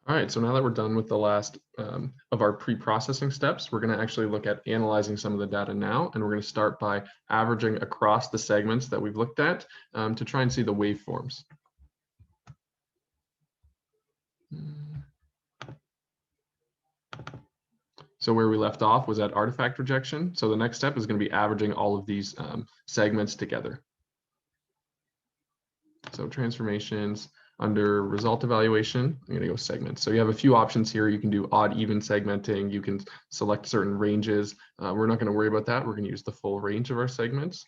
All right, so now that we're done with the last of our pre-processing steps, we're going to actually look at analyzing some of the data now, and we're going to start by averaging across the segments that we've looked at to try and see the waveforms. So where we left off was at artifact rejection. So the next step is going to be averaging all of these segments together. So transformations. Under result evaluation, I'm going to go segments. So you have a few options here. You can do odd even segmenting. You can select certain ranges. We're not going to worry about that. We're going to use the full range of our segments.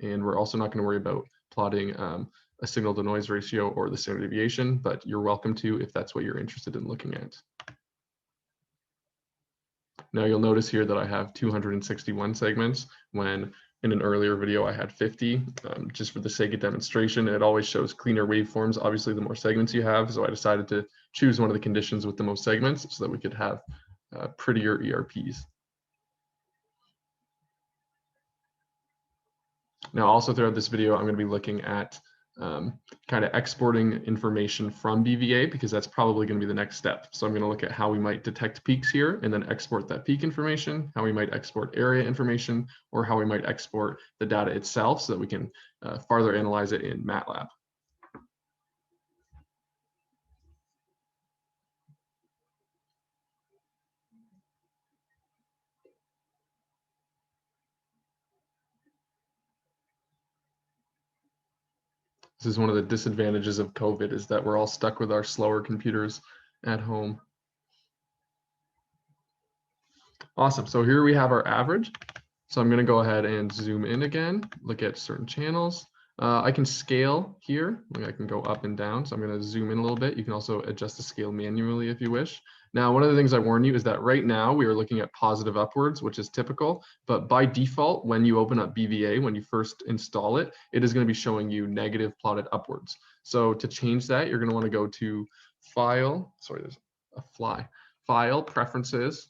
And we're also not going to worry about plotting a signal to noise ratio or the standard deviation, but you're welcome to if that's what you're interested in looking at. Now you'll notice here that I have 261 segments when in an earlier video I had 50. Just for the sake of demonstration, it always shows cleaner waveforms. Obviously, the more segments you have, so I decided to choose one of the conditions with the most segments so that we could have prettier ERPs. Now, also throughout this video, I'm going to be looking at kind of exporting information from BVA because that's probably going to be the next step. So I'm going to look at how we might detect peaks here and then export that peak information, how we might export area information, or how we might export the data itself so that we can further analyze it in Matlab. This is one of the disadvantages of COVID, is that we're all stuck with our slower computers at home. Awesome. So here we have our average. So I'm going to go ahead and zoom in again, look at certain channels. I can scale here. I can go up and down. So I'm going to zoom in a little bit. You can also adjust the scale manually if you wish. Now, one of the things I warn you is that right now we are looking at positive upwards, which is typical. But by default, when you open up BVA, when you first install it, it is going to be showing you negative plotted upwards. So to change that, you're going to want to go to File. Sorry, there's a fly. File, Preferences,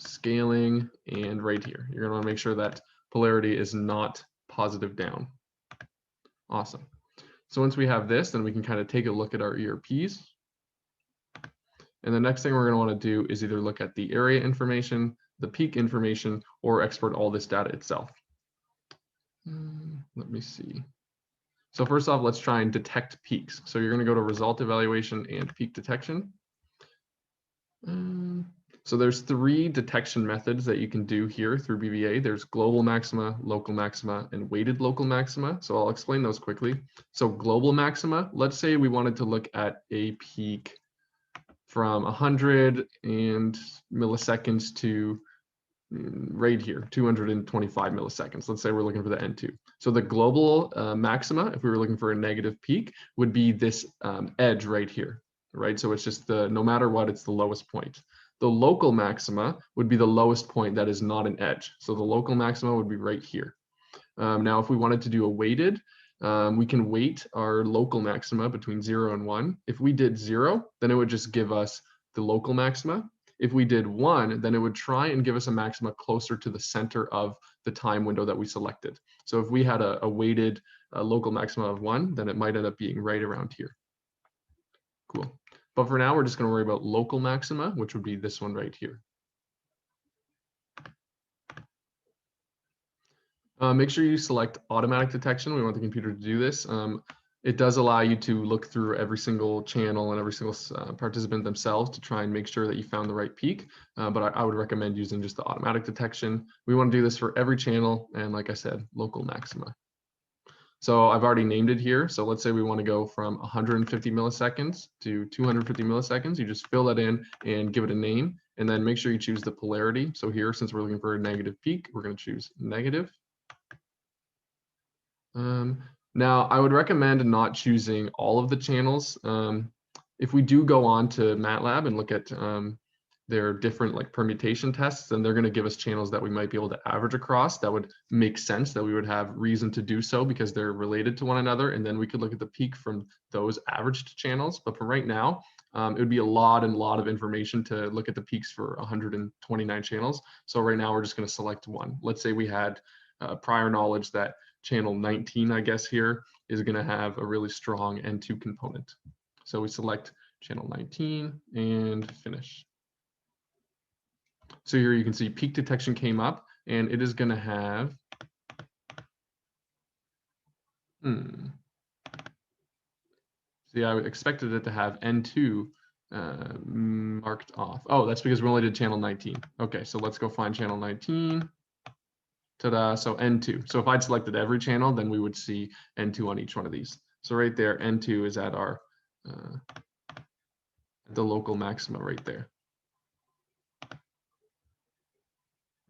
scaling, and right here you're going to want to make sure that polarity is not positive down. Awesome. So once we have this, then we can kind of take a look at our ERPs, and the next thing we're going to want to do is either look at the area information, the peak information, or export all this data itself. Let me see. So first off, let's try and detect peaks. So you're going to go to result evaluation and peak detection. So there's 3 detection methods that you can do here through BVA. There's global maxima, local maxima, and weighted local maxima. So I'll explain those quickly. So global maxima, let's say we wanted to look at a peak from 100 milliseconds to right here, 225 milliseconds. Let's say we're looking for the N2. So the global maxima, if we were looking for a negative peak, would be this edge right here, right? So it's just no matter what, it's the lowest point. The local maxima would be the lowest point that is not an edge. So the local maxima would be right here. Now, if we wanted to do a weighted, we can weight our local maxima between 0 and 1. If we did 0, then it would just give us the local maxima. If we did 1, then it would try and give us a maxima closer to the center of the time window that we selected. So if we had a weighted local maxima of 1, then it might end up being right around here. Cool. But for now, we're just going to worry about local maxima, which would be this one right here. Make sure you select automatic detection. We want the computer to do this. It does allow you to look through every single channel and every single participant themselves to try and make sure that you found the right peak. But I would recommend using just the automatic detection. We want to do this for every channel. And like I said, local maxima. So I've already named it here. So let's say we want to go from 150 milliseconds to 250 milliseconds. You just fill that in and give it a name, and then make sure you choose the polarity. So here, since we're looking for a negative peak, we're going to choose negative. Now, I would recommend not choosing all of the channels. If we do go on to Matlab and look at their different like permutation tests, then they're going to give us channels that we might be able to average across. That would make sense, that we would have reason to do so because they're related to one another, and then we could look at the peak from those averaged channels. But for right now, it would be a lot of information to look at the peaks for 129 channels. So right now we're just going to select one. Let's say we had prior knowledge that channel 19, I guess here, is going to have a really strong N2 component. So we select channel 19, and finish. So here you can see peak detection came up, and it is going to have, see, I expected it to have N2 marked off. Oh, that's because we only did channel 19. Okay, so let's go find channel 19. Ta-da, so N2. So if I'd selected every channel, then we would see N2 on each one of these. So right there, N2 is at our, the local maxima right there.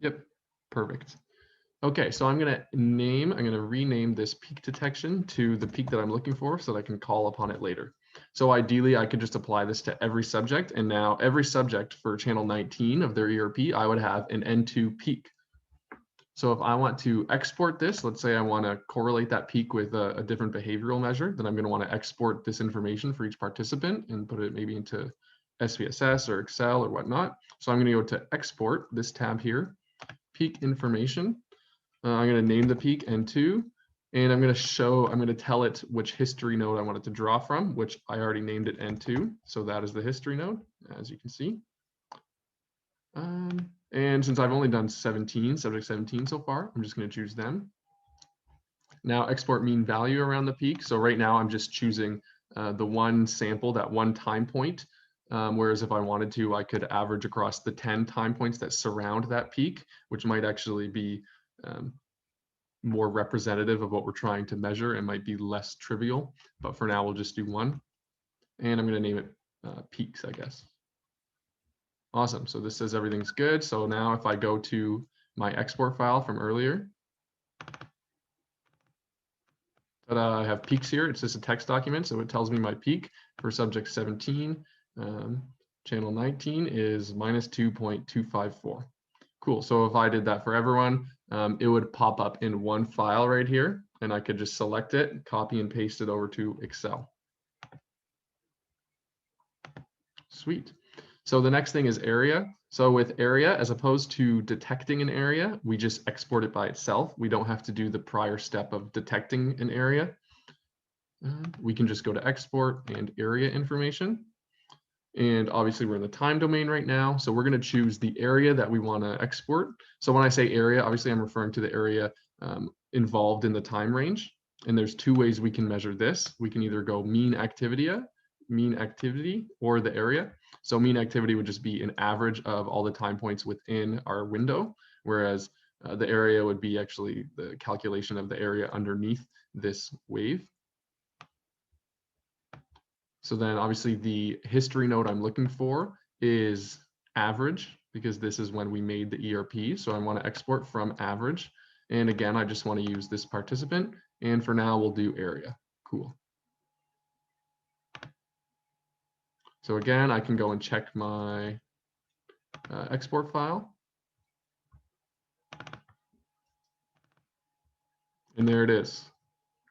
Yep, perfect. Okay, so I'm going to rename this peak detection to the peak that I'm looking for so that I can call upon it later. So ideally, I could just apply this to every subject, and now every subject for channel 19 of their ERP, I would have an N2 peak. So if I want to export this, let's say I want to correlate that peak with a different behavioral measure, then I'm going to want to export this information for each participant and put it maybe into SPSS or Excel or whatnot. So I'm going to go to export this tab here, peak information. I'm going to name the peak N2, and I'm going to tell it which history node I want it to draw from, which I already named it N2. So that is the history node, as you can see. And since I've only done subject 17 so far, I'm just going to choose them. Now export mean value around the peak. So right now I'm just choosing the one sample, that one time point. Whereas if I wanted to, I could average across the 10 time points that surround that peak, which might actually be more representative of what we're trying to measure and might be less trivial. But for now, we'll just do one. And I'm going to name it peaks, I guess. Awesome. So this says everything's good. So now if I go to my export file from earlier, I have peaks here. It's just a text document. So it tells me my peak for subject 17. Channel 19 is -2.254. Cool. So if I did that for everyone, it would pop up in one file right here, and I could just select it, copy and paste it over to Excel. Sweet. So the next thing is area. So with area, as opposed to detecting an area, we just export it by itself. We don't have to do the prior step of detecting an area. We can just go to export and area information. And obviously we're in the time domain right now. So we're going to choose the area that we want to export. So when I say area, obviously I'm referring to the area involved in the time range. And there's two ways we can measure this. We can either go mean activity, or the area. So mean activity would just be an average of all the time points within our window, whereas the area would be actually the calculation of the area underneath this wave. So then obviously the history node I'm looking for is average, because this is when we made the ERP. So I want to export from average. And again, I just want to use this participant. And for now, we'll do area. Cool. So again, I can go and check my export file. And there it is.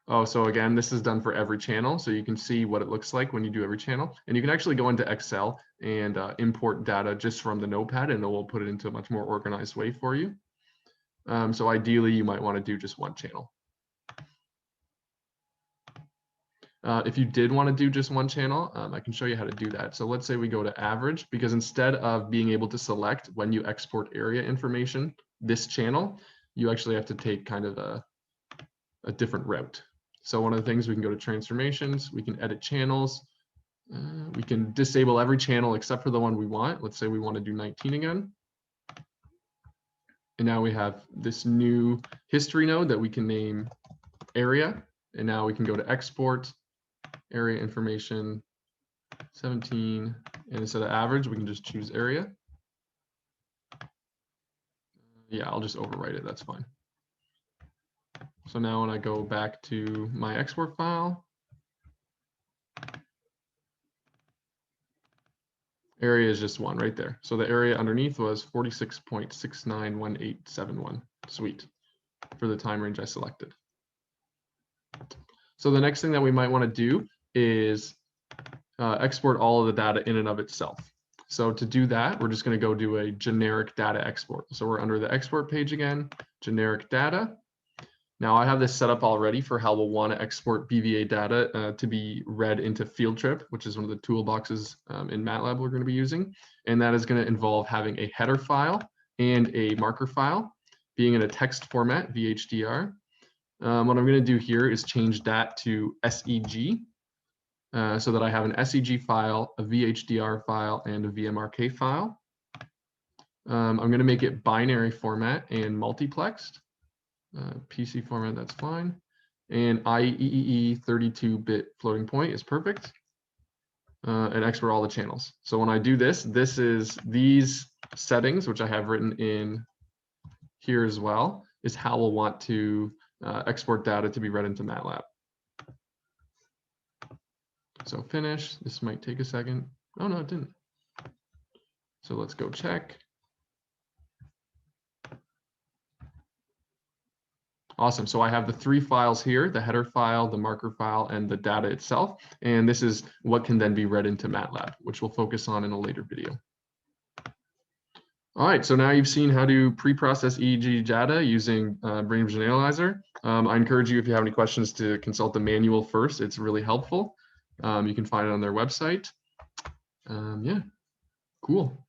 Oh, so again, this is done for every channel. So you can see what it looks like when you do every channel. And you can actually go into Excel and import data just from the notepad, and it will put it into a much more organized way for you. So ideally, you might want to do just one channel. If you did want to do just one channel, I can show you how to do that. So let's say we go to average, because instead of being able to select when you export area information, this channel, you actually have to take kind of a different route. So one of the things, we can go to transformations, we can edit channels, we can disable every channel except for the one we want. Let's say we want to do 19 again. And now we have this new history node that we can name area. And now we can go to export, area information, 17, and instead of average, we can just choose area. Yeah, I'll just overwrite it, that's fine. So now when I go back to my export file, area is just one right there. So the area underneath was 46.691871. Sweet, for the time range I selected. So the next thing that we might want to do is export all of the data in and of itself. So to do that, we're just going to go do a generic data export. So we're under the export page again, generic data. Now I have this set up already for how we'll want to export BVA data to be read into Fieldtrip, which is one of the toolboxes in Matlab we're going to be using. And that is going to involve having a header file and a marker file being in a text format, VHDR. What I'm going to do here is change that to SEG so that I have an SEG file, a VHDR file, and a VMRK file. I'm going to make it binary format and multiplexed. PC format, that's fine. And IEEE 32-bit floating point is perfect. And export all the channels. So when I do this, this is these settings, which I have written in here as well, is how we'll want to export data to be read into Matlab. So finish. This might take a second. Oh, no, it didn't. So let's go check. Awesome. So I have the three files here, the header file, the marker file, and the data itself. And this is what can then be read into Matlab, which we'll focus on in a later video. All right, so now you've seen how to pre-process EEG data using Brain Vision Analyzer. I encourage you, if you have any questions, to consult the manual first. It's really helpful. You can find it on their website. Yeah, cool.